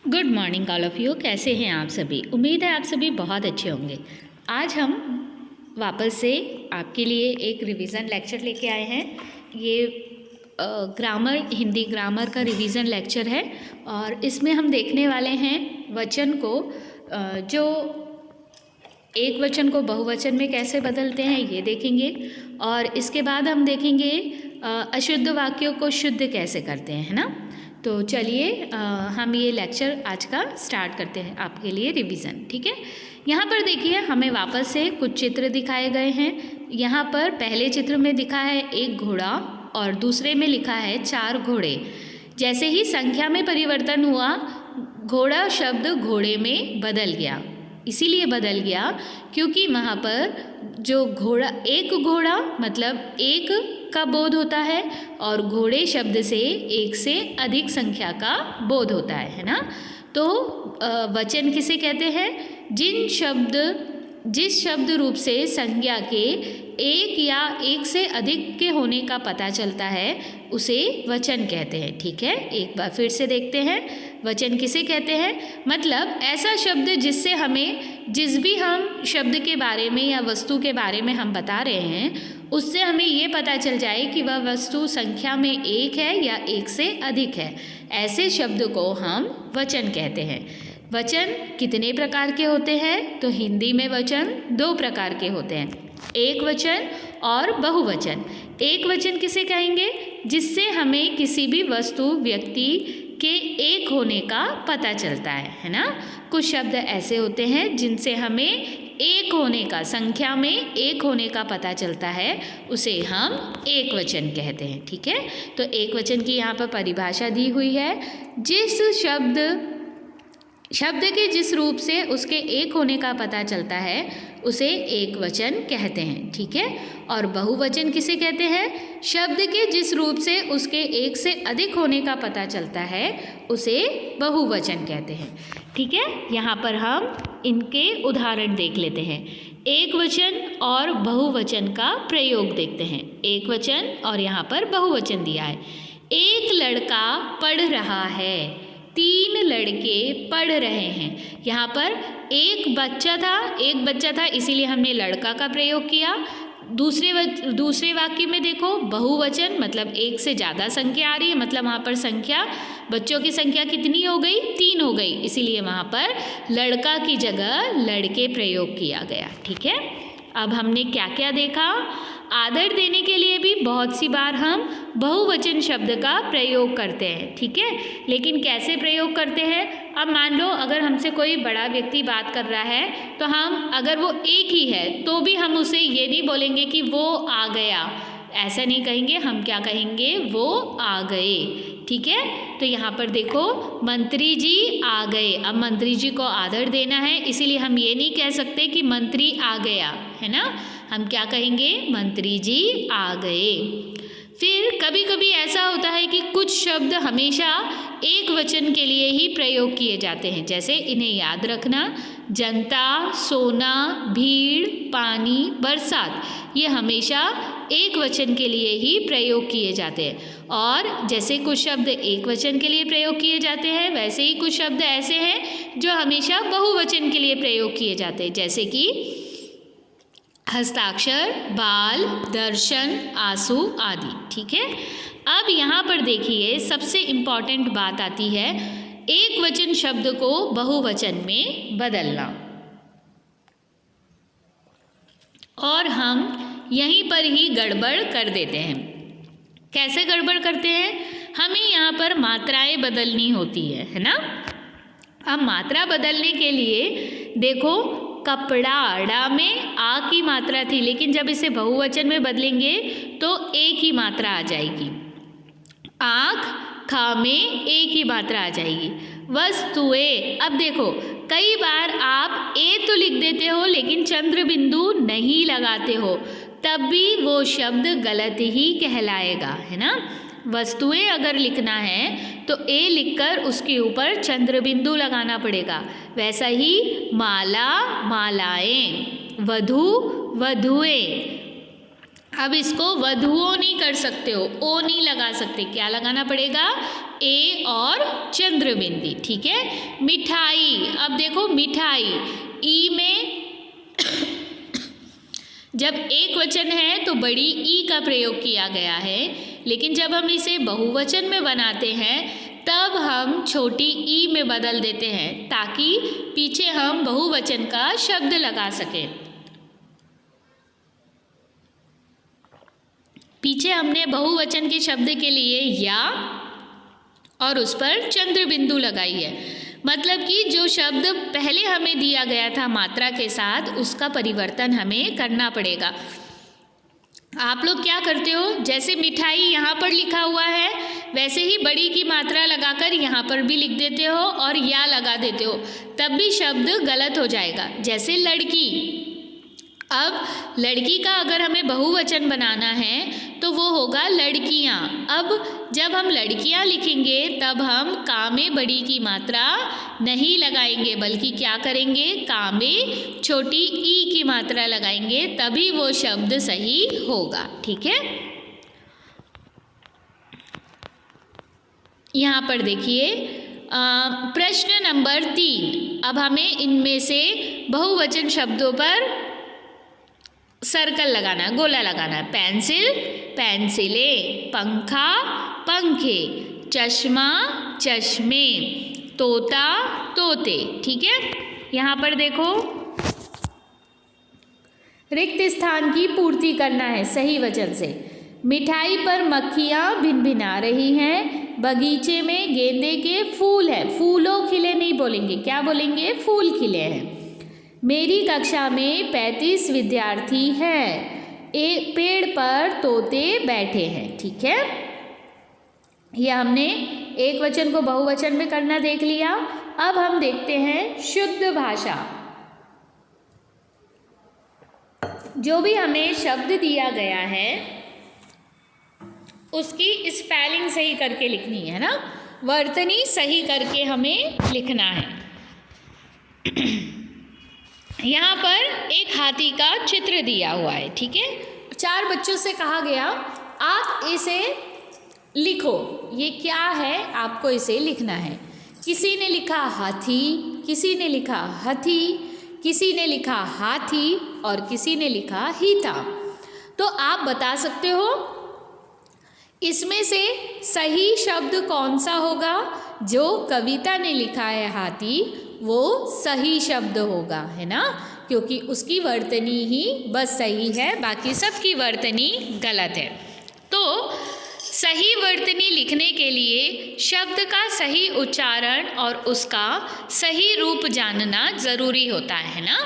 Good morning all of you. कैसे हैं आप सभी? उम्मीद है आप सभी बहुत अच्छे होंगे। आज हम वापस से आपके लिए एक रिवीजन लेक्चर लेके आए हैं। ये ग्रामर, हिंदी ग्रामर का रिवीजन लेक्चर है और इसमें हम देखने वाले हैं वचन को, जो एक वचन को बहुवचन में कैसे बदलते हैं ये देखेंगे। और इसके बाद हम देखेंगे अशुद्ध वाक्यों को शुद्ध कैसे करते हैं, है ना। तो चलिए हम ये लेक्चर आज का स्टार्ट करते हैं आपके लिए रिवीजन, ठीक है। यहाँ पर देखिए हमें वापस से कुछ चित्र दिखाए गए हैं। यहाँ पर पहले चित्र में दिखा है एक घोड़ा और दूसरे में लिखा है 4 घोड़े। जैसे ही संख्या में परिवर्तन हुआ, घोड़ा शब्द घोड़े में बदल गया। इसीलिए बदल गया क्योंकि वहाँ पर जो घोड़ा, एक घोड़ा मतलब एक का बोध होता है और घोड़े शब्द से एक से अधिक संख्या का बोध होता है ना। तो वचन किसे कहते हैं? जिस शब्द रूप से संज्ञा के एक या एक से अधिक के होने का पता चलता है उसे वचन कहते हैं, ठीक है। एक बार फिर से देखते हैं, वचन किसे कहते हैं? मतलब ऐसा शब्द जिससे हमें, जिस भी हम शब्द के बारे में या वस्तु के बारे में हम बता रहे हैं, उससे हमें ये पता चल जाए कि वह वस्तु संख्या में एक है या एक से अधिक है। ऐसे शब्द को हम वचन कहते हैं। वचन कितने प्रकार के होते हैं? तो हिंदी में वचन 2 प्रकार के होते हैं, एक वचन और बहुवचन। एक वचन किसे कहेंगे? जिससे हमें किसी भी वस्तु, व्यक्ति के एक होने का पता चलता है ना। कुछ शब्द ऐसे होते हैं जिनसे हमें एक होने का, संख्या में एक होने का पता चलता है, उसे हम एक वचन कहते हैं, ठीक है। तो एक वचन की यहाँ पर परिभाषा दी हुई है, जिस शब्द के जिस रूप से उसके एक होने का पता चलता है उसे एक वचन कहते हैं, ठीक है। और बहुवचन किसे कहते हैं? शब्द के जिस रूप से उसके एक से अधिक होने का पता चलता है उसे बहुवचन कहते हैं, ठीक है। यहाँ पर हम इनके उदाहरण देख लेते हैं। एक वचन और बहुवचन का प्रयोग देखते हैं। एक वचन और यहाँ पर बहुवचन दिया है। एक लड़का पढ़ रहा है, 3 लड़के पढ़ रहे हैं। यहाँ पर एक बच्चा था इसीलिए हमने लड़का का प्रयोग किया। दूसरे वाक्य में देखो बहुवचन, मतलब एक से ज़्यादा संख्या आ रही है, मतलब वहाँ पर संख्या, बच्चों की संख्या कितनी हो गई? 3 हो गई, इसीलिए वहाँ पर लड़का की जगह लड़के प्रयोग किया गया, ठीक है। अब हमने क्या क्या देखा? आदर देने के लिए भी बहुत सी बार हम बहुवचन शब्द का प्रयोग करते हैं, ठीक है। लेकिन कैसे प्रयोग करते हैं? अब मान लो अगर हमसे कोई बड़ा व्यक्ति बात कर रहा है तो हम, अगर वो एक ही है तो भी हम उसे ये नहीं बोलेंगे कि वो आ गया, ऐसा नहीं कहेंगे। हम क्या कहेंगे? वो आ गए, ठीक है। तो यहाँ पर देखो मंत्री जी आ गए। अब मंत्री जी को आदर देना है, इसीलिए हम ये नहीं कह सकते कि मंत्री आ गया, है ना। हम क्या कहेंगे? मंत्री जी आ गए। फिर कभी कभी ऐसा होता है कि कुछ शब्द हमेशा एक वचन के लिए ही प्रयोग किए जाते हैं, जैसे इन्हें याद रखना, जनता, सोना, भीड़, पानी, बरसात, ये हमेशा एक वचन के लिए ही प्रयोग किए जाते हैं। और जैसे कुछ शब्द एक वचन के लिए प्रयोग किए जाते हैं, वैसे ही कुछ शब्द ऐसे हैं जो हमेशा बहुवचन के लिए प्रयोग किए जाते हैं, जैसे कि हस्ताक्षर, बाल, दर्शन, आंसू आदि, ठीक है। अब यहाँ पर देखिए सबसे इम्पॉर्टेंट बात आती है, एक वचन शब्द को बहुवचन में बदलना। और हम यहीं पर ही गड़बड़ कर देते हैं। कैसे गड़बड़ करते हैं? हमें यहाँ पर मात्राएं बदलनी होती है ना। अब मात्रा बदलने के लिए देखो, कपड़ा, डा में आ की मात्रा थी, लेकिन जब इसे बहुवचन में बदलेंगे तो एक ही मात्रा आ जाएगी। आँख, खा में एक ही मात्रा आ जाएगी। वस्तुएं, अब देखो कई बार आप ए तो लिख देते हो लेकिन चंद्र बिंदु नहीं लगाते हो, तब भी वो शब्द गलत ही कहलाएगा, है ना। वस्तुएं अगर लिखना है तो ए लिखकर उसके ऊपर चंद्र बिंदु लगाना पड़ेगा। वैसा ही माला, मालाएं, वधु, वधुएं, अब इसको वधुओं नहीं कर सकते हो, ओ नहीं लगा सकते, क्या लगाना पड़ेगा, ए और चंद्रबिंदी, ठीक है। मिठाई, अब देखो मिठाई, ई में जब एक वचन है तो बड़ी ई का प्रयोग किया गया है, लेकिन जब हम इसे बहुवचन में बनाते हैं तब हम छोटी ई में बदल देते हैं ताकि पीछे हम बहुवचन का शब्द लगा सकें। पीछे हमने बहुवचन के शब्द के लिए या और उस पर चंद्र बिंदु लगाई है, मतलब कि जो शब्द पहले हमें दिया गया था मात्रा के साथ उसका परिवर्तन हमें करना पड़ेगा। आप लोग क्या करते हो, जैसे मिठाई यहाँ पर लिखा हुआ है वैसे ही बड़ी की मात्रा लगाकर यहाँ पर भी लिख देते हो और या लगा देते हो, तब भी शब्द गलत हो जाएगा। जैसे लड़की, अब लड़की का अगर हमें बहुवचन बनाना है तो वो होगा लड़कियाँ। अब जब हम लड़कियाँ लिखेंगे तब हम का में बड़ी की मात्रा नहीं लगाएंगे, बल्कि क्या करेंगे, का में छोटी ई की मात्रा लगाएंगे, तभी वो शब्द सही होगा, ठीक है। यहाँ पर देखिए प्रश्न नंबर 3। अब हमें इनमें से बहुवचन शब्दों पर सर्कल लगाना है, गोला लगाना है। पेंसिल, पेंसिलें, पंखा, पंखे, चश्मा, चश्मे, तोता, तोते, ठीक है। यहाँ पर देखो रिक्त स्थान की पूर्ति करना है सही वचन से। मिठाई पर मक्खियाँ भिनभिना रही हैं, बगीचे में गेंदे के फूल है, फूलों खिले नहीं बोलेंगे, क्या बोलेंगे, फूल खिले हैं। मेरी कक्षा में 35 विद्यार्थी हैं, एक पेड़ पर तोते बैठे हैं, ठीक है। यह हमने एक वचन को बहुवचन में करना देख लिया। अब हम देखते हैं शुद्ध भाषा। जो भी हमें शब्द दिया गया है उसकी स्पेलिंग सही करके लिखनी है ना, वर्तनी सही करके हमें लिखना है। यहाँ पर एक हाथी का चित्र दिया हुआ है, ठीक है। 4 बच्चों से कहा गया आप इसे लिखो, ये क्या है, आपको इसे लिखना है। किसी ने लिखा हाथी, किसी ने लिखा हथी, किसी ने लिखा हाथी और किसी ने लिखा हीता। तो आप बता सकते हो इसमें से सही शब्द कौन सा होगा। जो कविता ने लिखा है हाथी वो सही शब्द होगा, है ना, क्योंकि उसकी वर्तनी ही बस सही है, बाकी सब की वर्तनी गलत है। तो सही वर्तनी लिखने के लिए शब्द का सही उच्चारण और उसका सही रूप जानना ज़रूरी होता है ना।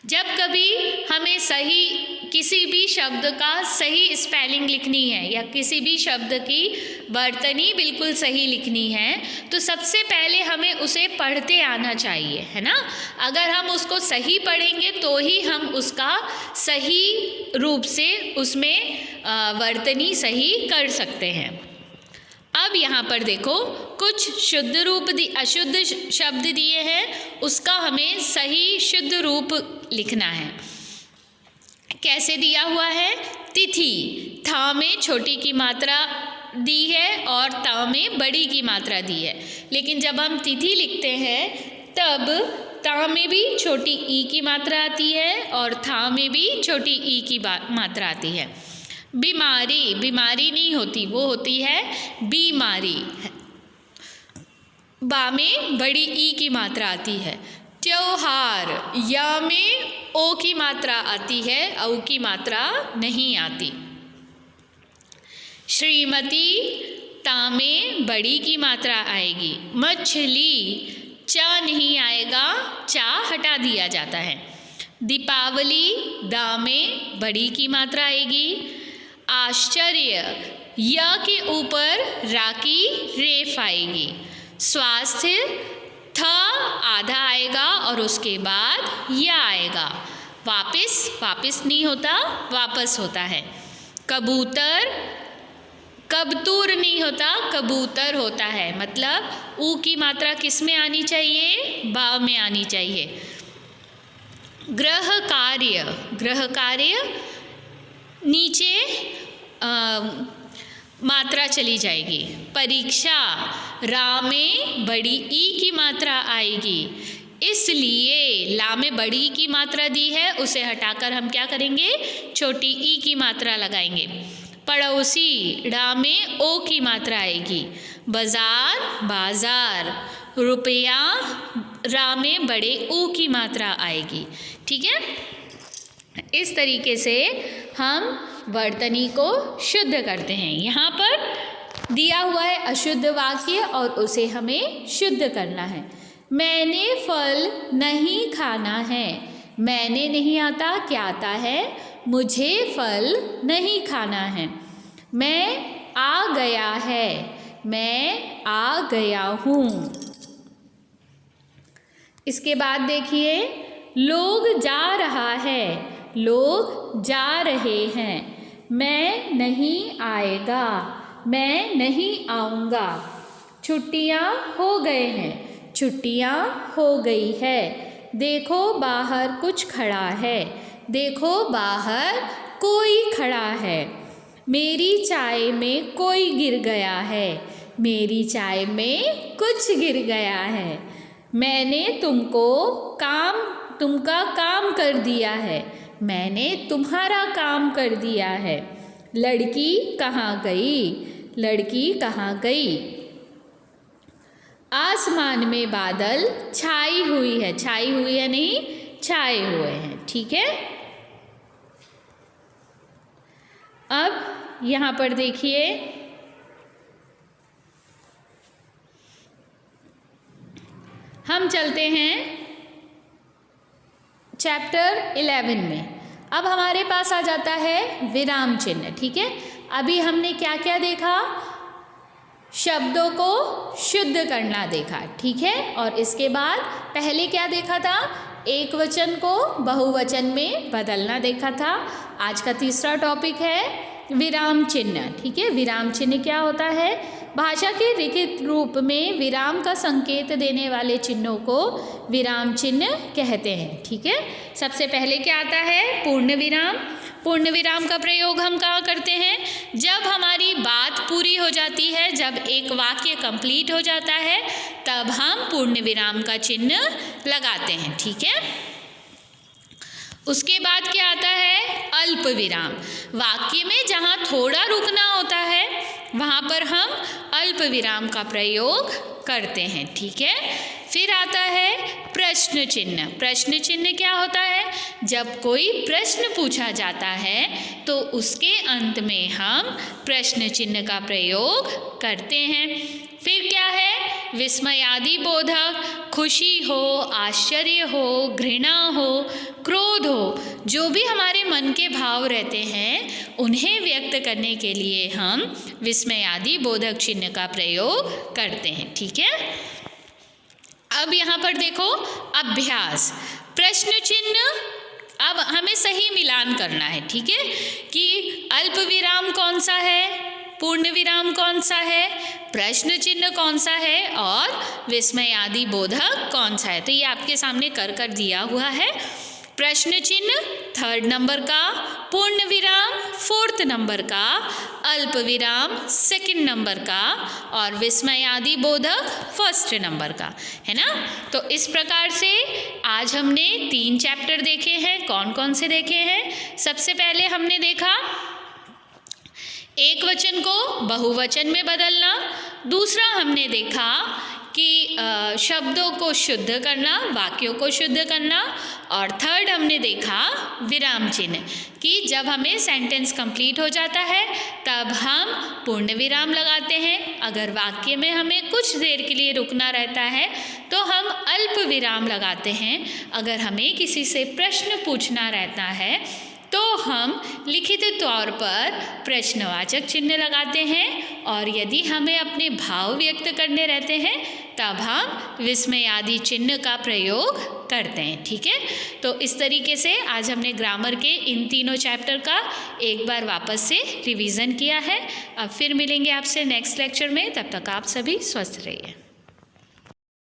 जब कभी हमें सही किसी भी शब्द का सही स्पेलिंग लिखनी है या किसी भी शब्द की वर्तनी बिल्कुल सही लिखनी है तो सबसे पहले हमें उसे पढ़ते आना चाहिए, है ना। अगर हम उसको सही पढ़ेंगे तो ही हम उसका सही रूप से उसमें वर्तनी सही कर सकते हैं। अब यहाँ पर देखो कुछ शुद्ध रूप अशुद्ध शब्द दिए हैं, उसका हमें सही शुद्ध रूप लिखना है। कैसे दिया हुआ है, तिथि, था में छोटी की मात्रा दी है और ता में बड़ी की मात्रा दी है, लेकिन जब हम तिथि लिखते हैं तब ता में भी छोटी ई की मात्रा आती है और था में भी छोटी ई की मात्रा आती है। बीमारी, बीमारी नहीं होती, वो होती है बीमारी, बा में बड़ी ई की मात्रा आती है। त्योहार, या में ओ की मात्रा आती है, औ की मात्रा नहीं आती। श्रीमती, ता में बड़ी की मात्रा आएगी। मछली, चा नहीं आएगा, चा हटा दिया जाता है। दीपावली, दा में बड़ी की मात्रा आएगी। आश्चर्य, या के ऊपर रा की रेफ आएगी। स्वास्थ्य, था आधा आएगा और उसके बाद या आएगा। वापस, वापस नहीं होता, वापस होता है। कबूतर, कबूतर नहीं होता, कबूतर होता है, मतलब ऊ की मात्रा किस में आनी चाहिए, बा में आनी चाहिए। गृह कार्य, गृह कार्य नीचे मात्रा चली जाएगी। परीक्षा, रा में बड़ी ई की मात्रा आएगी, इसलिए ला में बड़ी ई की मात्रा दी है, उसे हटाकर हम क्या करेंगे, छोटी ई की मात्रा लगाएंगे। पड़ोसी, ड़ा में ओ की मात्रा आएगी। बाजार, बाजार। रुपया, रा में बड़े ऊ की मात्रा आएगी। ठीक है, इस तरीके से हम वर्तनी को शुद्ध करते हैं। यहाँ पर दिया हुआ है अशुद्ध वाक्य और उसे हमें शुद्ध करना है। मैंने फल नहीं खाना है। मैंने नहीं आता, क्या आता है, मुझे फल नहीं खाना है। मैं आ गया है, मैं आ गया हूँ। इसके बाद देखिए, लोग जा रहा है, लोग जा रहे हैं। मैं नहीं आएगा, मैं नहीं आऊँगा। छुट्टियाँ हो गए हैं, छुट्टियाँ हो गई है। देखो बाहर कुछ खड़ा है, देखो बाहर कोई खड़ा है। मेरी चाय में कोई गिर गया है, मेरी चाय में कुछ गिर गया है। मैंने तुमका काम कर दिया है, मैंने तुम्हारा काम कर दिया है। लड़की कहाँ गई, लड़की कहाँ गई। आसमान में बादल छाई हुई है, छाई हुई है नहीं, छाए हुए हैं। ठीक है, अब यहाँ पर देखिए, हम चलते हैं चैप्टर 11 में। अब हमारे पास आ जाता है विराम चिन्ह। ठीक है, अभी हमने क्या क्या देखा, शब्दों को शुद्ध करना देखा। ठीक है, और इसके बाद पहले क्या देखा था, एक वचन को बहुवचन में बदलना देखा था। आज का तीसरा टॉपिक है विराम चिन्ह। ठीक है, विराम चिन्ह क्या होता है, भाषा के लिखित रूप में विराम का संकेत देने वाले चिन्हों को विराम चिन्ह कहते हैं। ठीक है, सबसे पहले क्या आता है, पूर्ण विराम। पूर्ण विराम का प्रयोग हम कहाँ करते हैं, जब हमारी बात पूरी हो जाती है, जब एक वाक्य कंप्लीट हो जाता है, तब हम पूर्ण विराम का चिन्ह लगाते हैं। ठीक है, उसके बाद क्या आता है, अल्प विराम। वाक्य में जहाँ थोड़ा रुकना होता है वहाँ पर हम अल्प विराम का प्रयोग करते हैं। ठीक है, फिर आता है प्रश्न चिन्ह। प्रश्न चिन्ह क्या होता है, जब कोई प्रश्न पूछा जाता है तो उसके अंत में हम प्रश्न चिन्ह का प्रयोग करते हैं। फिर क्या है, विस्मयादि बोधक। खुशी हो, आश्चर्य हो, घृणा हो, क्रोध हो, जो भी हमारे मन के भाव रहते हैं उन्हें व्यक्त करने के लिए हम विस्मयादि बोधक चिन्ह का प्रयोग करते हैं। ठीक है, अब यहाँ पर देखो अभ्यास। प्रश्न चिन्ह अब हमें सही मिलान करना है। ठीक है, कि अल्प विराम कौन सा है, पूर्ण विराम कौन सा है, प्रश्न चिन्ह कौन सा है और विस्मयादि बोधक कौन सा है। तो ये आपके सामने कर दिया हुआ है। प्रश्न चिन्ह 3rd नंबर का, पूर्ण विराम 4th नंबर का, अल्प विराम 2nd नंबर का और विस्मयादि बोधक 1st नंबर का, है ना। तो इस प्रकार से आज हमने 3 चैप्टर देखे हैं। कौन कौन से देखे हैं, सबसे पहले हमने देखा एक वचन को बहुवचन में बदलना। दूसरा हमने देखा कि शब्दों को शुद्ध करना, वाक्यों को शुद्ध करना। और 3rd हमने देखा विराम चिन्ह, कि जब हमें सेंटेंस कंप्लीट हो जाता है तब हम पूर्ण विराम लगाते हैं। अगर वाक्य में हमें कुछ देर के लिए रुकना रहता है तो हम अल्प विराम लगाते हैं। अगर हमें किसी से प्रश्न पूछना रहता है तो हम लिखित तौर पर प्रश्नवाचक चिन्ह लगाते हैं। और यदि हमें अपने भाव व्यक्त करने रहते हैं तब हम विस्मयादि चिन्ह का प्रयोग करते हैं। ठीक है, तो इस तरीके से आज हमने ग्रामर के इन तीनों चैप्टर का एक बार वापस से रिवीजन किया है। अब फिर मिलेंगे आपसे नेक्स्ट लेक्चर में, तब तक आप सभी स्वस्थ रहिए।